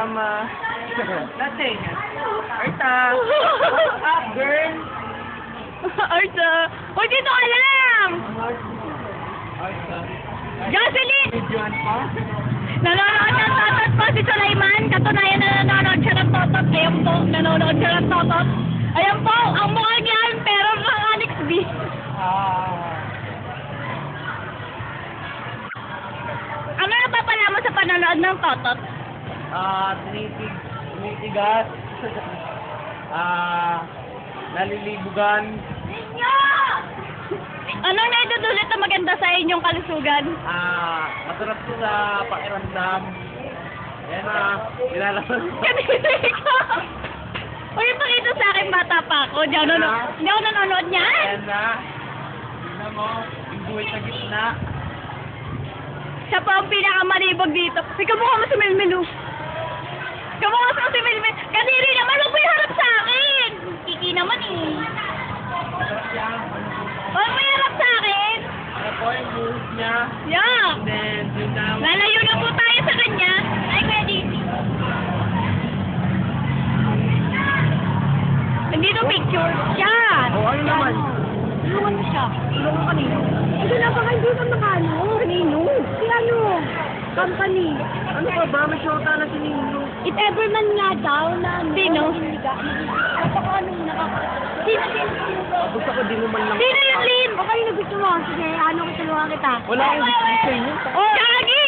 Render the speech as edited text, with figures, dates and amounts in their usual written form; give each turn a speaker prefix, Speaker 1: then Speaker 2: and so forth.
Speaker 1: Nothing. Arta. What's up, girl?
Speaker 2: Arta. Uy, dito ka lang!
Speaker 1: Arta.
Speaker 2: Jocelyn!
Speaker 1: Videoan pa?
Speaker 2: Nanonood ng totot po si Sulaiman. Katunayan na nanonood siya ng totot. Ayun po, nanonood siya ng totot. Ayan po, ang mukha niyan, pero ng Alex B. Ano napapala mo sa panonood ng totot?
Speaker 1: Tinitigas. Nalilibugan.
Speaker 2: Anong naidudulot na maganda sa inyong kalusugan?
Speaker 1: Masarap to sa pakiramdam. Ayan nilalaman.
Speaker 2: Kanili ka! Uy, pakita sa akin, bata pa ako. Hindi ako nanonood niyan.
Speaker 1: Ayan na. Tignan mo, yung buhay sa gitna.
Speaker 2: Siya pa ang pinakamalibog dito. Ikaw mukha mo si Melmel, oh. Ikaw mukha mo si Melmel. Kaniri naman, huwag mo iharap sa akin. Kiki naman, eh.
Speaker 1: Masarap yan.
Speaker 2: Huwag mo iharap sa akin.
Speaker 1: Ano po yung buhos niya?
Speaker 2: Yeah.
Speaker 1: And then, yun na.
Speaker 2: Lalayo na po tayo sa kanya. Ay, Kuya Diti. Nandito picture. Yan.
Speaker 1: Oh, ano naman?
Speaker 2: Tulungan mo siya.
Speaker 1: Tulungan kanino?
Speaker 2: Hindi na baka hindi ka makano. Kanino? Si ano? Company.
Speaker 1: Ano ka ba? May shota na si Nino.
Speaker 2: If ever man nga daw na sino? Napaka ano Sino?
Speaker 1: Gusto ko di mo man lang.
Speaker 2: Sino yung Lin? O kayo na gusto mo? Sige, ano ko tulungan kita.
Speaker 1: Wala akong gusto sa inyo.
Speaker 2: Oh, Gagi!